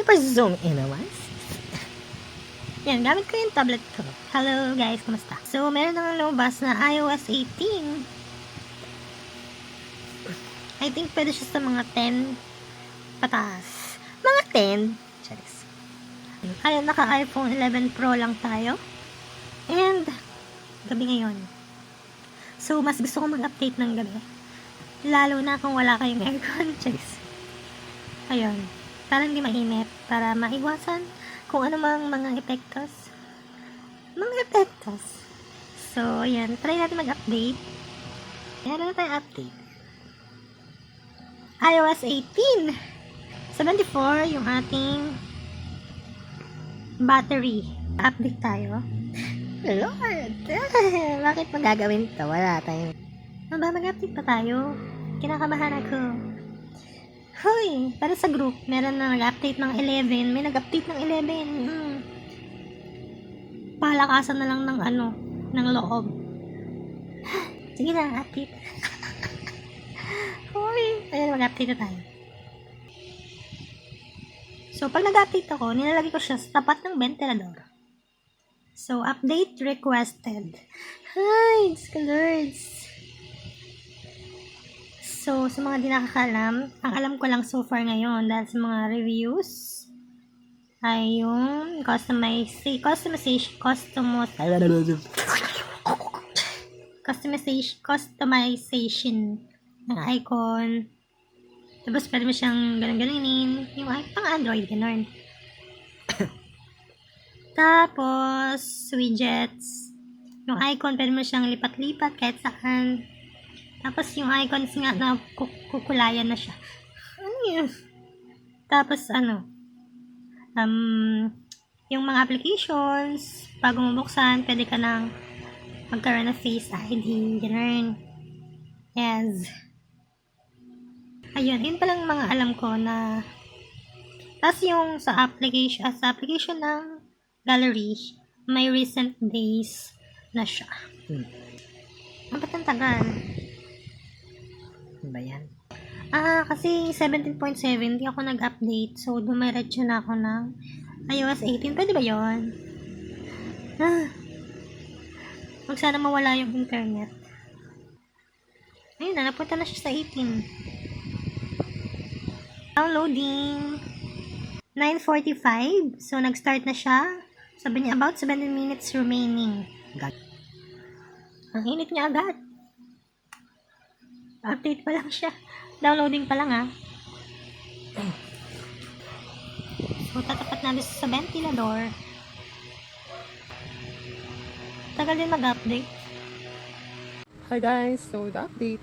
Super zoom in a once. Yan, gamit ko yung tablet ko. Hello guys, kumusta? So, meron nang lumabas na iOS 18. I think pwede siya sa mga 10 pataas. Mga 10. Charis. Ayun, naka-iPhone 11 Pro lang tayo. And, gabi ngayon. So, mas gusto ko mag-update ng gabi. Lalo na kung wala kayong aircon. Charis. Ayun. Para hindi mainit. Para maiwasan kung ano mang mga epektos. So, ayan. Try natin mag-update. Meron na tayong update. iOS 18. 74 yung ating battery. Update tayo. Lord! Bakit magagawin to? Wala tayong... mag-update pa tayo. Kinakabahan ako. Hoy! Para sa group, meron na nag-update ng 11. May nag-update ng 11. Palakasan na lang ng ng loob. Sige na, update. Hoy! Ayan, mag-update na tayo. So, pag nag-update ako, nilalagay ko siya sa tapat ng ventilador. So, update requested. Hi! Diyos ka, Lords! So, sa mga di nakakalam, ang alam ko lang so far ngayon dahil sa mga reviews ay yung customization ng icon. Tapos, pwede mo siyang ganun-ganunin. Yung pang Android, ganun. Tapos, widgets. Yung icon, pwede mo siyang lipat-lipat kahit saan. Tapos, yung icons nga na kukulayan na siya. Ano yun? Tapos, yung mga applications, pag bumuksan, pwede ka nang magkaroon ng Face ID, ganun. Yes. Ayun, yun palang mga alam ko na tapos yung sa application ng gallery, may recent days na siya. Ba't ang tagal? Ano ba yan? Kasi 17.7, hindi ako nag-update. So, dumiretso na ako ng iOS 18. Pwede ba yun? Huwag sana mawala yung internet. Ayun na, napunta na siya sa 18. Downloading. 9:45. So, nag-start na siya. Sabi niya, about 17 minutes remaining. God. Ang init niya agad. Update pa lang siya. Downloading pa lang So, tatapat natin sa ventilador. Tagal din mag-update. Hi guys, so the update.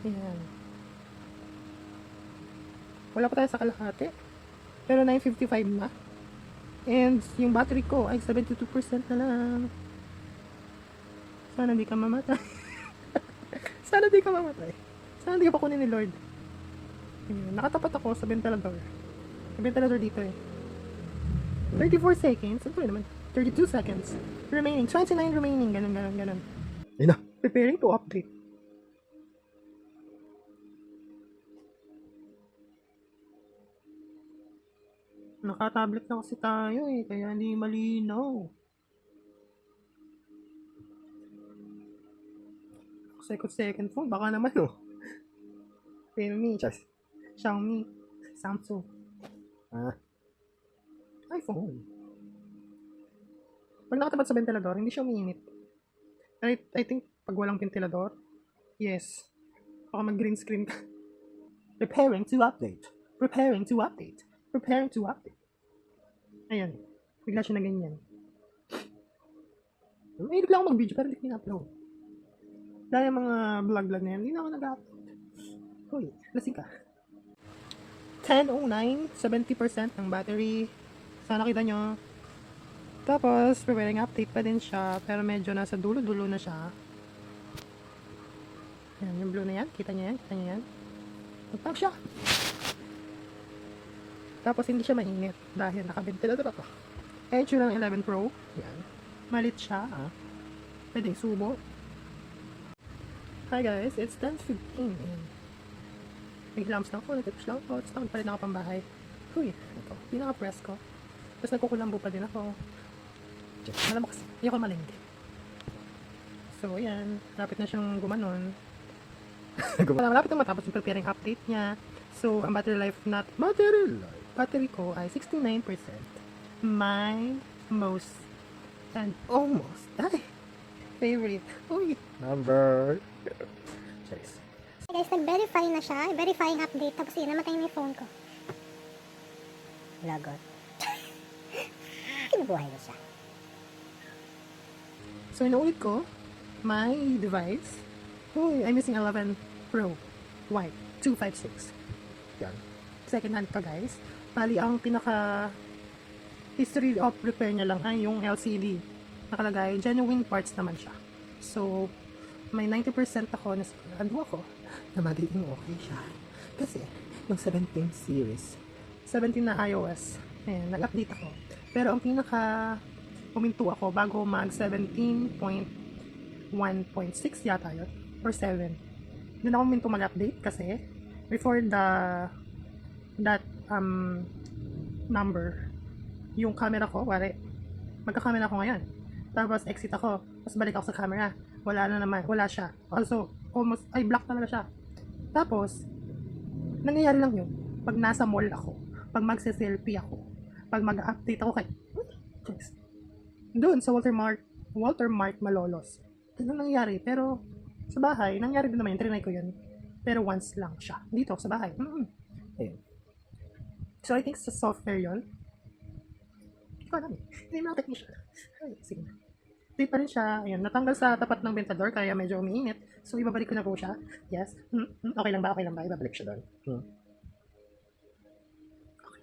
Ayan. Wala pa tayo sa kalahati. Pero 9:55 na. And yung battery ko ay 72% na lang. Sana di ka mamatay. Sana di ka mamatay. Sana di ka pa kunin ni Lord. Ayan. Nakatapat ako sa ventilador. May ventilador dito 34 seconds. Ano naman? 32 seconds. Remaining. 29 remaining. Ganun. Ayun na. Preparing to update. Naka-tablet na kasi tayo kaya hindi malinaw. Second phone, baka naman Realme, Xiaomi, Samsung, iPhone. Pag nakatapat sa ventilador, hindi siya umiinit. I think pag walang ventilador, yes, baka mag-green screen ka. Preparing to update. Ayan, bigla siya na ganyan. Mahilig lang ako mag-video pero hindi ko na-upload. Dahil mga vlog na yan, hindi na ako nag-upload. Hoy, lasing ka. 10:09, 70% ng battery. Sana kita nyo. Tapos, preparing update pa din siya, pero medyo nasa dulo-dulo na siya. Ayan, yung blue na yan. Kita nyo yan? Magpag siya. Tapos, hindi siya mainit dahil naka-ventilador ako. Edge ng 11 Pro. Yan. Malit siya, Pwedeng subo. Hi guys, it's 10:15. Nag-lamps lang ako, nag-touch lang ako, tapos nakagpalit na ako pambahay. Huy, ito, pinaka-press ko. Tapos nagkukulambo pa din ako. Alam mo kasi, hindi ako malindi. So, ayan, lapit na siyang gumanon. Malapit na matapos yung preparing update niya. So, ang battery ko ay 69%. My most and almost favorite. Uy, number. Charis. Guys, nag-verify na siya. Verifying update. Tapos yun, namatay na yung phone ko. Lagot. Kinubuhay na siya. So, inuulit ko, my device. Uy, I'm using 11 Pro White 256. Yan. Second hand pa, guys. Bali, ang pinaka history of repair niya lang ay yung LCD. Nakalagay, genuine parts naman siya. So, may 90% ako na sigurado ako na magiging okay siya. Kasi, yung 17 series, 17 na iOS, nag-update ako. Pero ang pinaka uminto ako bago mag 17.1.6 yata yun, or 7. Doon ako uminto mag-update kasi before that number, yung camera ko, magka-camera ako ngayon. Tapos exit ako, tapos balik ako sa camera. Wala na naman, wala siya. Also, black talaga siya. Tapos, nangyayari lang yun. Pag nasa mall ako, pag magse-selfie ako, pag mag-update ako doon sa Walter Mart Malolos. Ganun nangyayari. Pero, sa bahay, nangyari din naman yun. Trinay ko yun. Pero once lang siya. Dito, sa bahay. Ayun. So, I think sa software yun. Hindi ko alam eh. Hindi mo technician. Ay, sige na. Hindi pa rin siya. Ayun, natanggal sa tapat ng ventador kaya medyo umiinit. So, ibabalik ko na po siya. Yes. Okay lang ba? Okay lang ba? Ibabalik siya doon. Okay.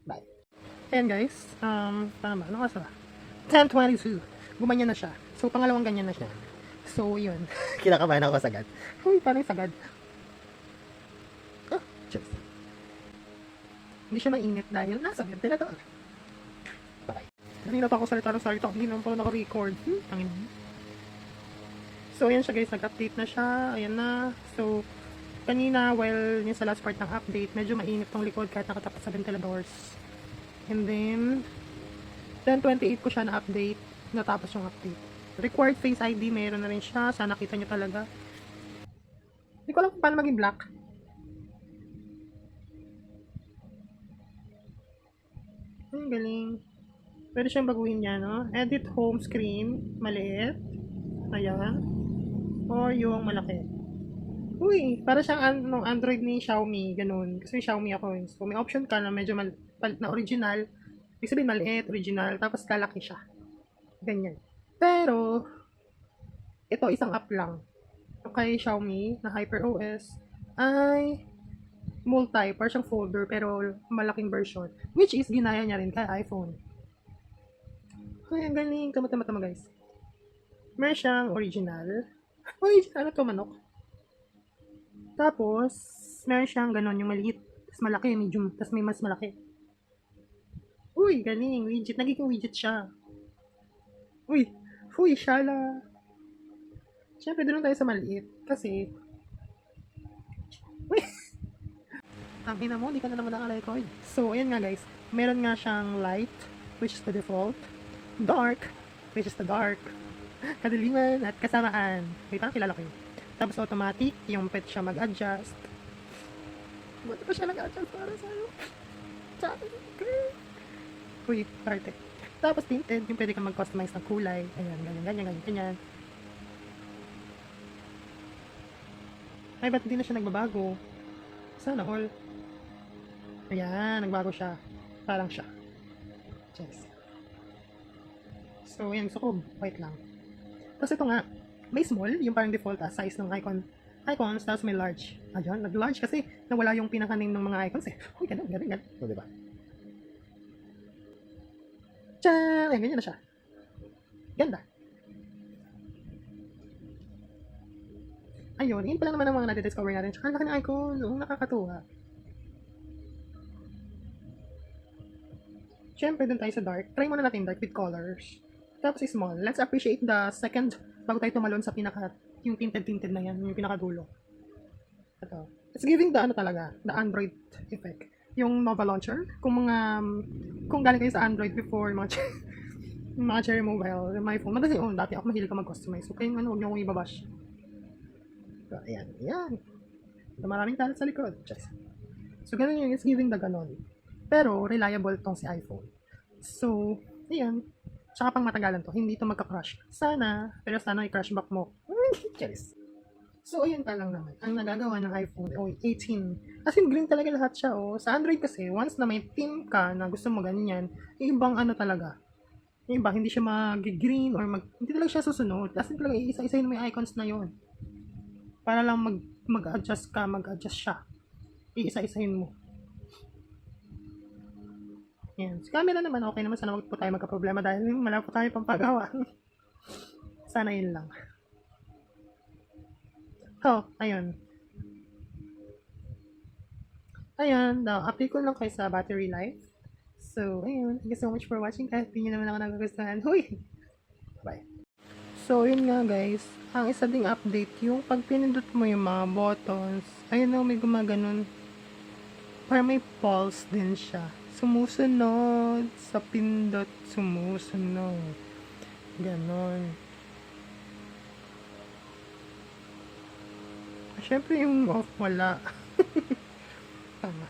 Bye. Ayan guys. Paano ba? Ano ka ba? 10:22. Gumanyan na siya. So, pangalawang ganyan na siya. So, yun. Kinakabahan ako sagad. Uy, parang sagad. Oh, cheers. Hindi siya mainit dahil nasa ventilador. Bye. Kanina pa ako salita. Hindi naman pala naka-record. Tangin mo. So, ayan siya guys. Nag-update na siya. Ayan na. So, kanina, while yung sa last part ng update, medyo mainit tong likod kahit nakatapat sa ventiladors. And then, 10:28 ko siya na-update. Natapos yung update. Required Face ID, meron na rin siya. Sana kita nyo talaga. Hindi ko alam kung paano maging black. Ang galing. Pwede siyang baguhin niya, no? Edit home screen. Maliit. Ayan. Or yung malaki. Uy, para siyang Android ni Xiaomi. Ganun. Kasi Xiaomi ako. So, may option ka na medyo palit na original. Ibig sabihin maliit, original. Tapos kalaki siya. Ganyan. Pero, ito isang app lang. Kay Xiaomi na HyperOS ay para siyang folder pero malaking version. Which is ginaya niya rin kay iPhone. Ay, ang galing. Tama guys. Meron siyang original. Original na to, manok. Tapos, meron siyang ganon yung maliit. Tapos malaki, medium. Tapos may mas malaki. Uy, galing. Widget. Nagiging widget siya. Uy, shala. Siyempre, doon tayo sa maliit. Kasi, uy, ang ina mo, di ka na naman naka-record. So, ayan nga guys. Meron nga siyang light, which is the default. Dark, which is the dark. Kadiliman at kasamaan. Wait, parang kilala ko yun. Tapos automatic, yung pwede siya mag-adjust. Ba't pa siya nag-adjust para sa'yo? Sabi ko. Uy, parte. Tapos tinted, yung pwede kang mag-customize ng kulay. Ayan, ganyan. Ay, ba't hindi na siya nagbabago? Sana all. Ayan, nagbago siya. Parang siya. Cheers. So, ayan, gusto ko white lang. Tapos ito nga, may small, yung parang default size ng icons, tapos may large. Ayan, nag-large kasi nawala yung pinaka-name ng mga icons eh. Uy, ganun. O, diba? Tiyaan! Ayan, ganyan na siya. Ganda. Ayun, yun pala naman ang mga nade-discover natin. Tsaka laki ng icon. Oo, nakakatuwa. Siyempre, dun tayo sa dark. Try muna natin dark with colors. Tapos small. Let's appreciate the second bago tayo tumalon sa yung tinted na yan. Yung pinakadulo. Ito. It's giving the ano talaga, the Android effect. Yung Nova Launcher, kung galing kayo sa Android before, mga cherry mobile, my phone, madali, dati ako mahilig ka mag-customize. So, kayong huwag niyo akong ibabash. So, ayan. Maraming talent sa likod. Just. So, ganun yun, it's giving the ganon. Pero, reliable tong si iPhone. So, ayan. Tsaka pang matagalan to, hindi to magka-crash. Sana, pero sana i-crash back mo. Charis. So, ayun pa lang naman. Ang nagagawa ng iPhone 18. As in, green talaga lahat siya, oh. Sa Android kasi, once na may theme ka na gusto mo ganyan, yung ibang ano talaga. Yung iba, hindi siya mag-green or hindi talaga siya susunod. As in, talaga, isa-isahin mo yung icons na yon para lang mag-adjust siya. Iisa-isahin mo. Yan. Sa camera naman, okay naman. Sana wag po tayo magka-problema dahil wala po tayo pang pagawa. Sana yun lang. Oh, ayun. Ayun, update ko lang kayo sa battery life. So, ayun. Thank you so much for watching. Kahit hindi nyo naman ako nagugustuhan. Huy! Bye. So, yun nga guys. Ang isa ding update, yung pag pinindot mo yung mga buttons, ayun o, may gumaganon. Para may pulse din siya. Sumusunod. Sa pindot, sumusunod. Ganon. Siyempre yung off wala. Tama.